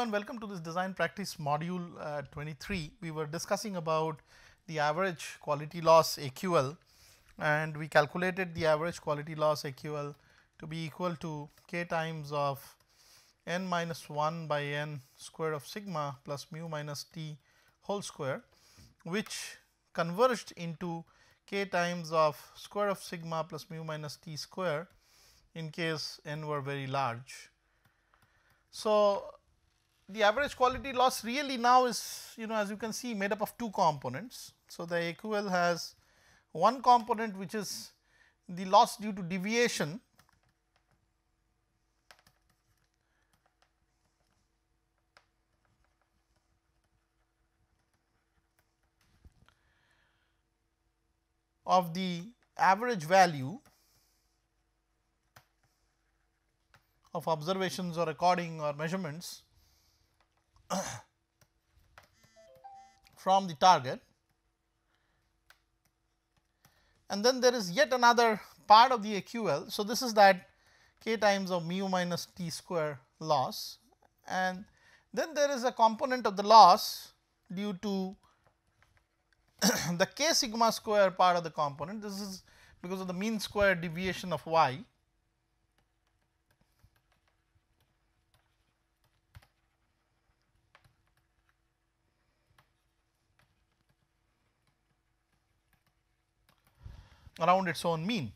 everyone, welcome to this design practice module 23. We were discussing about the average quality loss AQL, and we calculated the average quality loss AQL to be equal to k times of n minus 1 by n square of sigma plus mu minus t whole square, which converged into k times of square of sigma plus mu minus t square in case n were very large. So, the average quality loss really now is, as you can see, made up of two components. So, the AQL has one component which is the loss due to deviation of the average value of observations or recording or measurements from the target, and then there is yet another part of the AQL. So, this is that k times of mu minus t square loss, and then there is a component of the loss due to the k sigma square part of the component. This is because of the mean square deviation of y, around its own mean.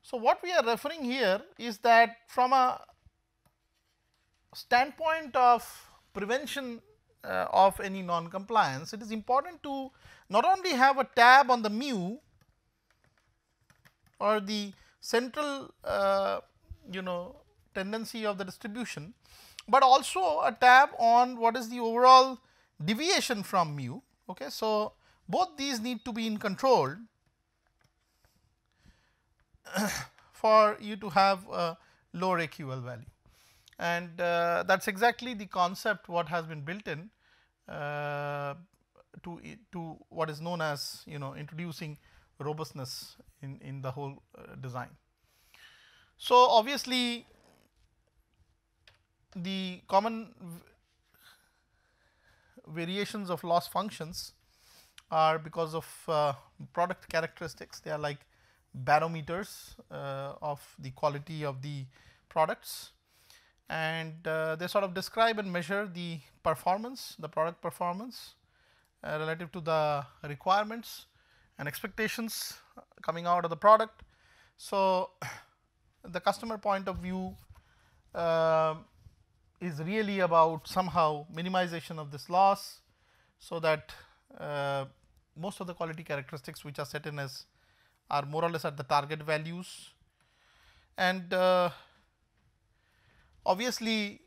So, what we are referring here is that from a standpoint of prevention of any non-compliance, it is important to not only have a tab on the mu or the central tendency of the distribution, but also a tab on what is the overall deviation from mu. Okay. So, both these need to be in control for you to have a lower AQL value, and that is exactly the concept what has been built in to what is known as introducing robustness in the whole design. So, obviously, the common variations of loss functions are because of product characteristics. They are like barometers of the quality of the products, and they sort of describe and measure the performance, the product performance relative to the requirements and expectations coming out of the product. So, the customer point of view is really about somehow minimization of this loss, so that most of the quality characteristics which are set in as are more or less at the target values, and obviously,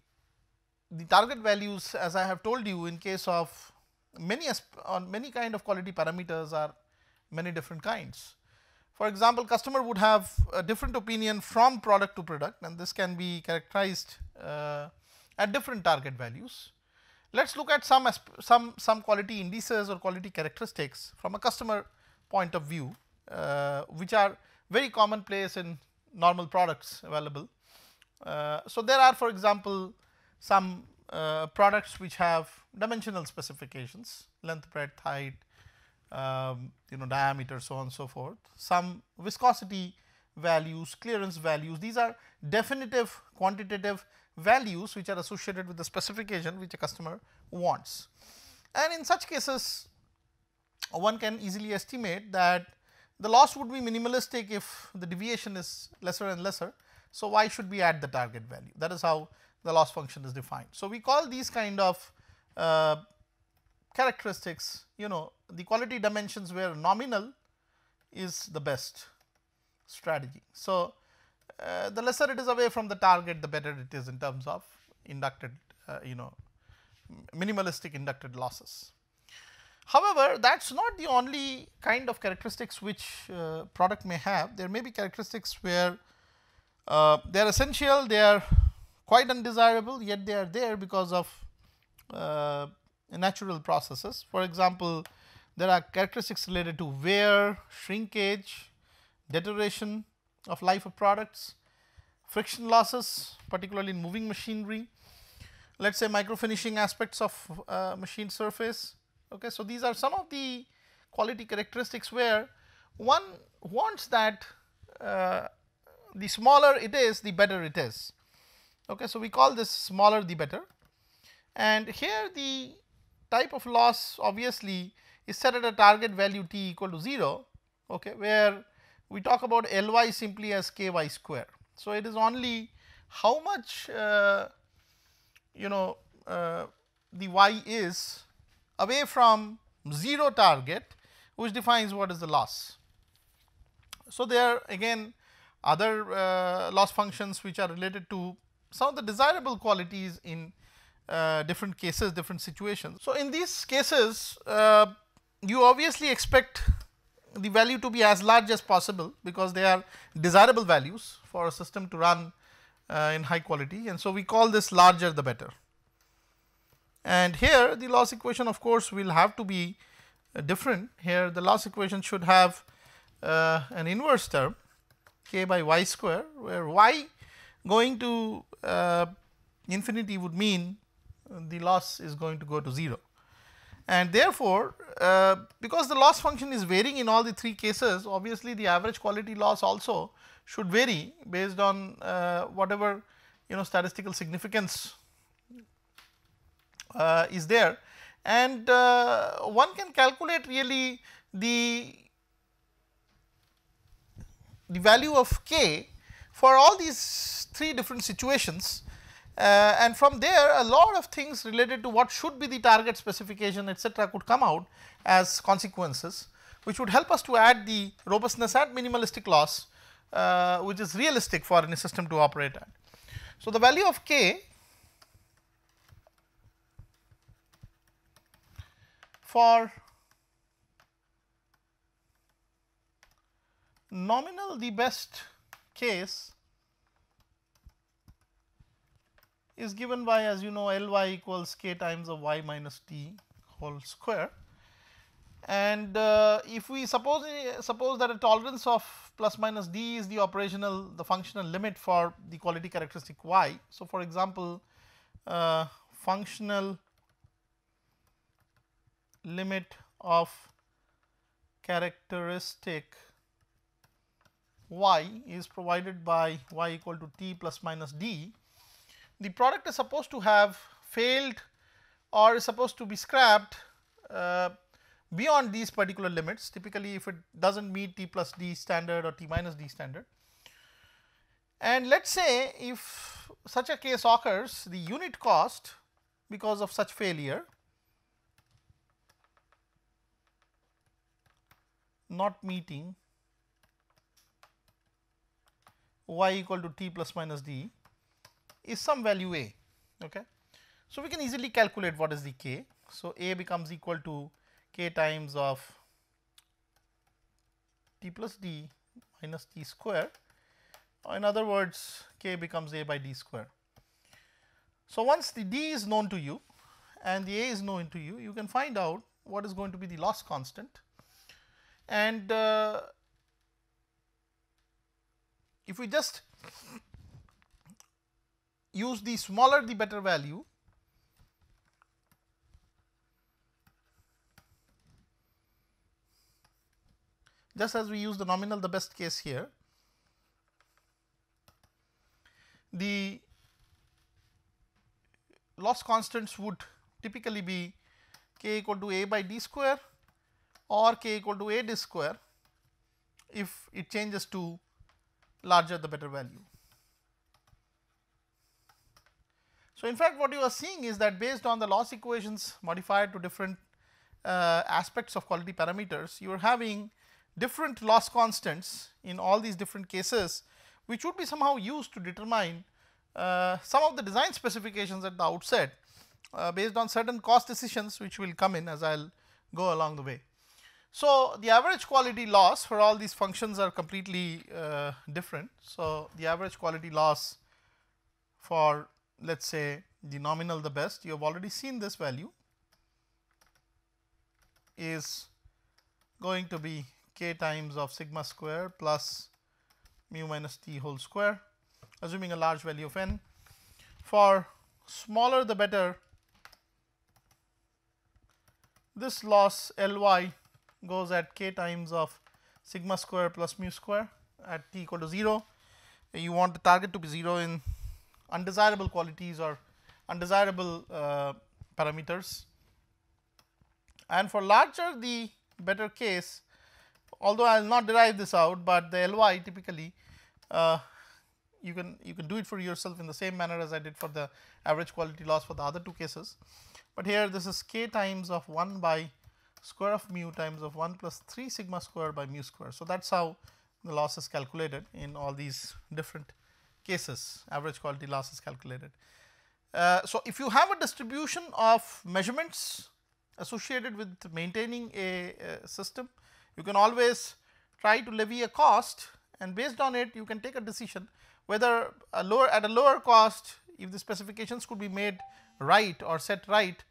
the target values, as I have told you, in case of many kind of quality parameters are many different kinds. For example, customer would have a different opinion from product to product, and this can be characterized at different target values. Let us look at some quality indices or quality characteristics from a customer point of view, which are very commonplace in normal products available. So, there are, for example, some products which have dimensional specifications, length, breadth, height, diameter, so on and so forth. Some viscosity values, clearance values, these are definitive quantitative values which are associated with the specification which a customer wants. And in such cases, one can easily estimate that the loss would be minimalistic if the deviation is lesser and lesser. So, y should be at the target value. That is how the loss function is defined. So, we call these kind of characteristics, the quality dimensions where nominal is the best strategy. So, the lesser it is away from the target, the better it is in terms of inducted, minimalistic inducted losses. However, that is not the only kind of characteristics which product may have. There may be characteristics where they are essential, they are quite undesirable, yet they are there because of natural processes. For example, there are characteristics related to wear, shrinkage, deterioration of life of products, friction losses particularly in moving machinery, let us say micro finishing aspects of machine surface. Okay. So, these are some of the quality characteristics where one wants that the smaller it is, the better it is. Okay. So, we call this smaller the better, and here the type of loss obviously is set at a target value t equal to 0, okay, where we talk about L y simply as k y square. So, it is only how much the y is away from 0 target, which defines what is the loss. So, there again other loss functions which are related to some of the desirable qualities in different cases, different situations. So, in these cases you obviously expect the value to be as large as possible, because they are desirable values for a system to run in high quality, and so we call this larger the better. And here the loss equation of course will have to be different. Here the loss equation should have an inverse term k by y square, where y going to infinity would mean the loss is going to go to 0. And therefore, because the loss function is varying in all the three cases, obviously the average quality loss also should vary based on whatever statistical significance is there, and one can calculate really the value of k for all these three different situations, and from there a lot of things related to what should be the target specification etcetera could come out as consequences, which would help us to add the robustness at minimalistic loss, which is realistic for any system to operate at. So, the value of k for nominal the best case is given by, as you know, L y equals k times of y minus t whole square. And if we suppose that a tolerance of plus minus d is the functional limit for the quality characteristic y. So, for example, functional limit of characteristic y is provided by y equal to t plus minus d. The product is supposed to have failed or is supposed to be scrapped beyond these particular limits, typically if it does not meet t plus d standard or t minus d standard. And let us say if such a case occurs, the unit cost because of such failure not meeting y equal to t plus minus d is some value a. Okay. So, we can easily calculate what is the k. So, a becomes equal to k times of t plus d minus t square, or in other words k becomes a by d square. So, once the d is known to you and the a is known to you, you can find out what is going to be the loss constant, and if we just use the smaller the better value, just as we use the nominal the best case here, the loss constants would typically be k equal to a by d square or k equal to a d square if it changes to larger the better value. So, in fact, what you are seeing is that based on the loss equations modified to different aspects of quality parameters, you are having different loss constants in all these different cases, which would be somehow used to determine some of the design specifications at the outset based on certain cost decisions which will come in as I will go along the way. So, the average quality loss for all these functions are completely different. So, the average quality loss for let us say the nominal the best, you have already seen this value is going to be k times of sigma square plus mu minus t whole square, assuming a large value of n. For smaller the better, this loss Ly goes at k times of sigma square plus mu square at t equal to 0. You want the target to be 0 in undesirable qualities or undesirable parameters. And for larger the better case, although I will not derive this out, but the Ly typically you can do it for yourself in the same manner as I did for the average quality loss for the other two cases. But here this is k times of 1 by square of mu times of 1 plus 3 sigma square by mu square. So, that is how the loss is calculated in all these different cases, average quality loss is calculated. So, if you have a distribution of measurements associated with maintaining a system, you can always try to levy a cost, and based on it you can take a decision whether at a lower cost, if the specifications could be made right or set right,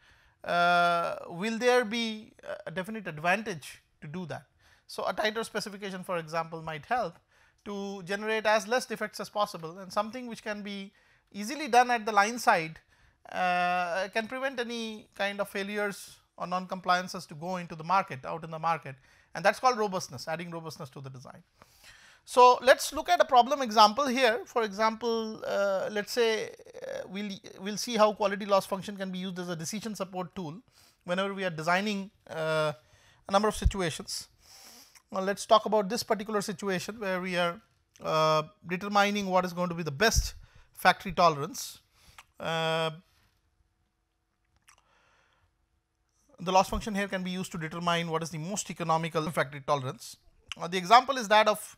will there be a definite advantage to do that. So, a tighter specification, for example, might help to generate as less defects as possible, and something which can be easily done at the line side can prevent any kind of failures or non-compliances to go into the market, out in the market, and that is called robustness, adding robustness to the design. So, let us look at a problem example here. For example, let us say we will see how quality loss function can be used as a decision support tool whenever we are designing a number of situations. Now, let us talk about this particular situation where we are determining what is going to be the best factory tolerance. The loss function here can be used to determine what is the most economical factory tolerance. The example is that of,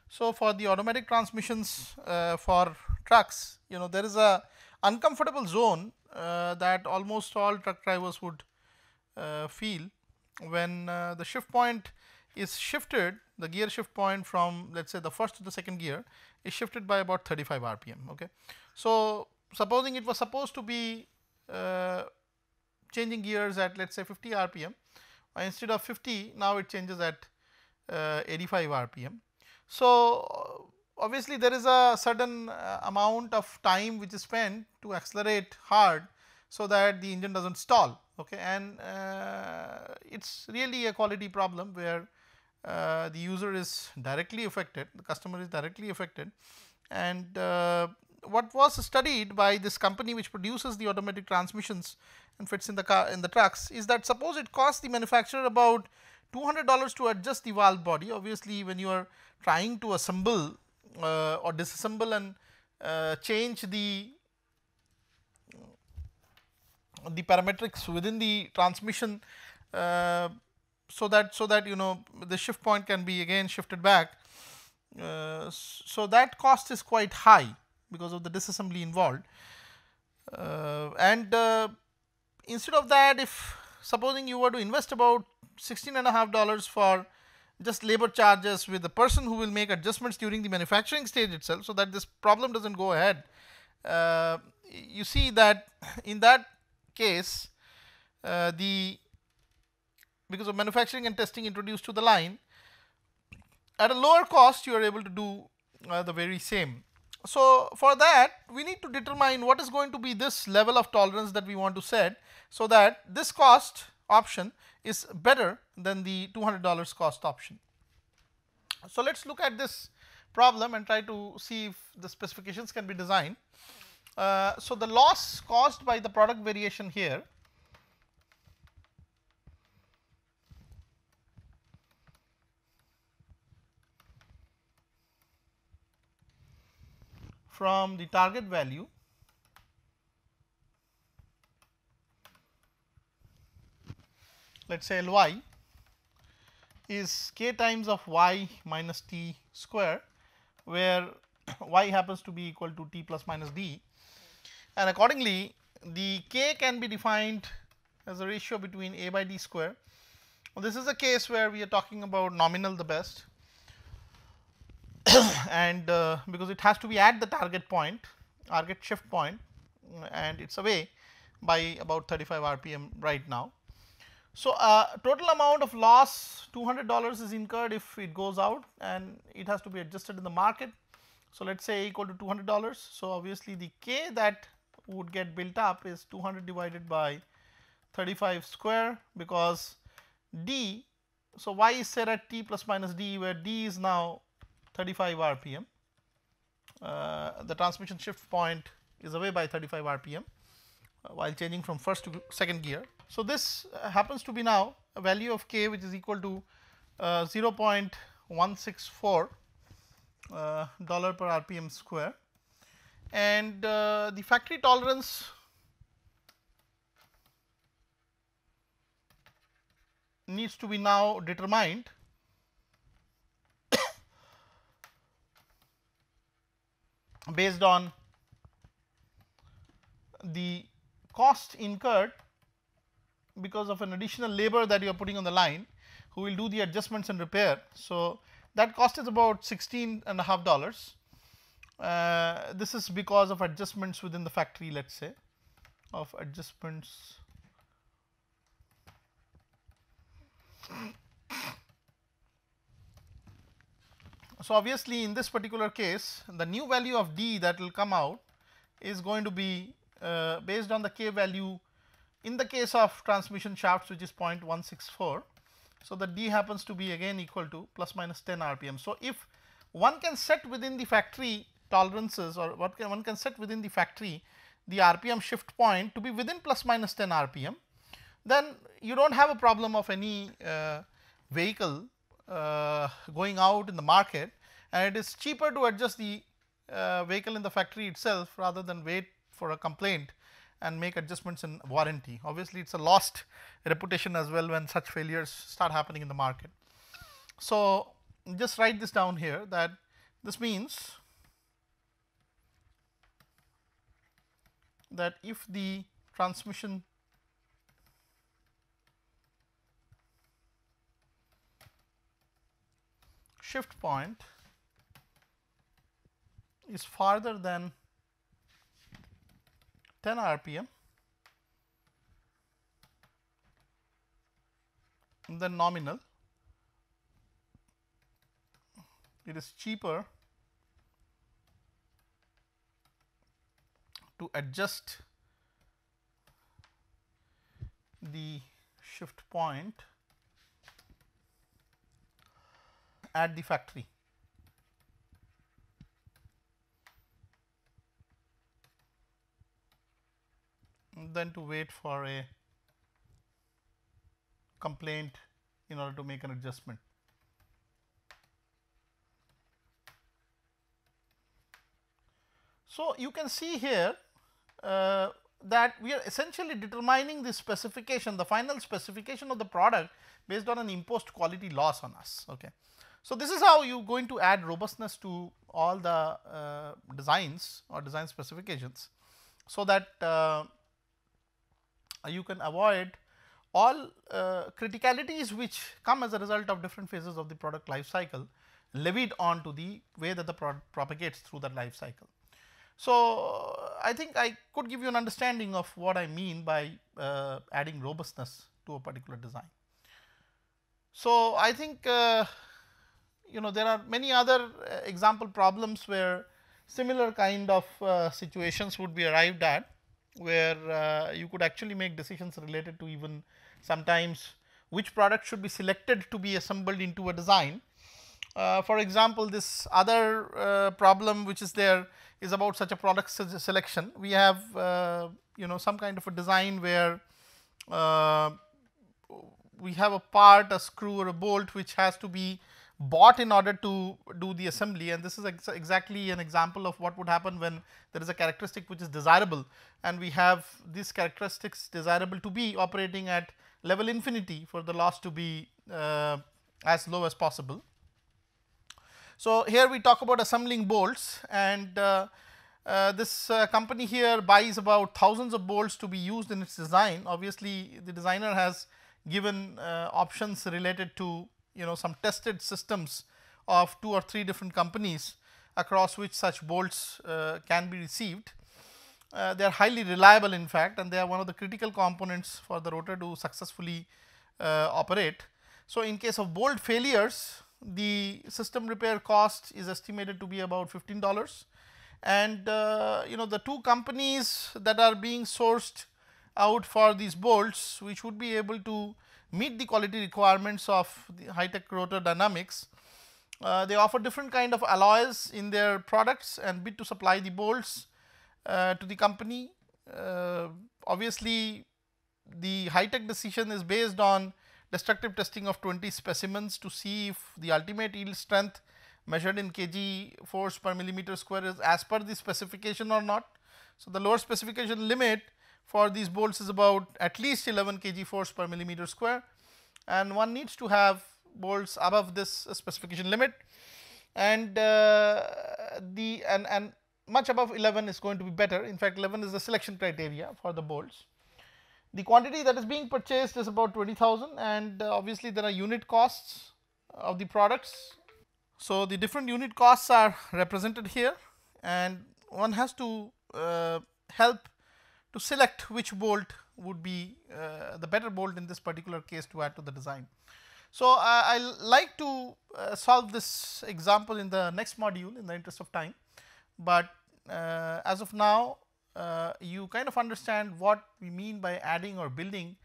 so for the automatic transmissions for trucks, there is a uncomfortable zone that almost all truck drivers would feel when the shift point is shifted, the gear shift point from, let us say, the first to the second gear is shifted by about 35 rpm. Okay. So, supposing it was supposed to be changing gears at, let us say, 50 rpm, instead of 50, now it changes at 85 rpm. So, obviously, there is a certain amount of time which is spent to accelerate hard, so that the engine does not stall. Okay. And it is really a quality problem where the user is directly affected, the customer is directly affected. And what was studied by this company which produces the automatic transmissions and fits in the car, in the trucks, is that suppose it costs the manufacturer about $200 to adjust the valve body. Obviously, when you are trying to assemble or disassemble and change the parametrics within the transmission, so that the shift point can be again shifted back. So, that cost is quite high because of the disassembly involved, and instead of that, if supposing you were to invest about $16.50 for just labor charges with the person who will make adjustments during the manufacturing stage itself, so that this problem does not go ahead, you see that in that case, because of manufacturing and testing introduced to the line, at a lower cost you are able to do the very same. So, for that we need to determine what is going to be this level of tolerance that we want to set, so that this cost option is better than the $200 cost option. So, let us look at this problem and try to see if the specifications can be designed. So, the loss caused by the product variation here from the target value let us say Ly is k times of y minus t square, where y happens to be equal to t plus minus d, and accordingly the k can be defined as a ratio between a by d square. Well, this is a case where we are talking about nominal the best and because it has to be at the target point, target shift point, and it is away by about 35 rpm right now. So, total amount of loss $200 is incurred if it goes out, and it has to be adjusted in the market. So, let us say equal to $200. So, obviously, the K that would get built up is 200 divided by 35 square, because D. So, Y is set at T plus minus D, where D is now 35 RPM. The transmission shift point is away by 35 RPM while changing from first to second gear. So, this happens to be now a value of K which is equal to 0.164 dollar per RPM square, and the factory tolerance needs to be now determined based on the cost incurred because of an additional labor that you are putting on the line, who will do the adjustments and repair. So, that cost is about $16.50. This is because of adjustments within the factory, let us say, of adjustments. So, obviously, in this particular case, the new value of D that will come out is going to be based on the K value in the case of transmission shafts, which is 0.164. So, the D happens to be again equal to plus minus 10 RPM. So, if one can set within the factory tolerances, or one can set within the factory the RPM shift point to be within plus minus 10 RPM, then you do not have a problem of any vehicle going out in the market, and it is cheaper to adjust the vehicle in the factory itself rather than wait for a complaint and make adjustments in warranty. Obviously, it is a lost reputation as well when such failures start happening in the market. So, just write this down here, that this means that if the transmission shift point is farther than 10 RPM, then nominal, it is cheaper to adjust the shift point at the factory. Than to wait for a complaint in order to make an adjustment. So, you can see here that we are essentially determining the specification, the final specification of the product based on an imposed quality loss on us. Okay. So, this is how you are going to add robustness to all the designs or design specifications, so that you can avoid all criticalities which come as a result of different phases of the product life cycle levied on to the way that the product propagates through that life cycle. So, I think I could give you an understanding of what I mean by adding robustness to a particular design. So, I think there are many other example problems where similar kind of situations would be arrived at, where you could actually make decisions related to even sometimes which product should be selected to be assembled into a design. For example, this other problem which is there is about such a product selection. We have some kind of a design where we have a part, a screw or a bolt which has to be bought in order to do the assembly, and this is exactly an example of what would happen when there is a characteristic which is desirable, and we have these characteristics desirable to be operating at level infinity for the loss to be as low as possible. So, here we talk about assembling bolts, and this company here buys about thousands of bolts to be used in its design. Obviously, the designer has given options related to some tested systems of 2 or 3 different companies across which such bolts can be received. They are highly reliable in fact, and they are one of the critical components for the rotor to successfully operate. So, in case of bolt failures, the system repair cost is estimated to be about $15, and the two companies that are being sourced out for these bolts, which would be able to meet the quality requirements of the high-tech rotor dynamics. They offer different kind of alloys in their products and bid to supply the bolts to the company. Obviously, the high-tech decision is based on destructive testing of 20 specimens to see if the ultimate yield strength measured in kg force per millimeter square is as per the specification or not. So, the lower specification limit for these bolts is about at least 11 kg force per millimeter square, and one needs to have bolts above this specification limit, and and much above 11 is going to be better. In fact, 11 is the selection criteria for the bolts. The quantity that is being purchased is about 20,000, and obviously there are unit costs of the products. So, the different unit costs are represented here, and one has to help to select which bolt would be the better bolt in this particular case to add to the design. So, I like to solve this example in the next module in the interest of time, but as of now you kind of understand what we mean by adding or building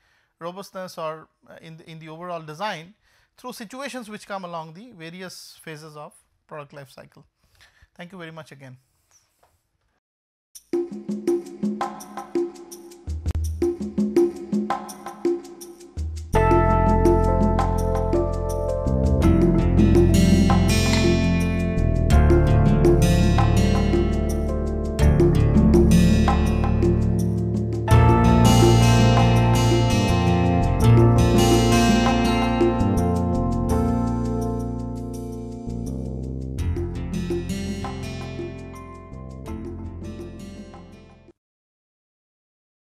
robustness or in the overall design through situations which come along the various phases of product life cycle. Thank you very much again.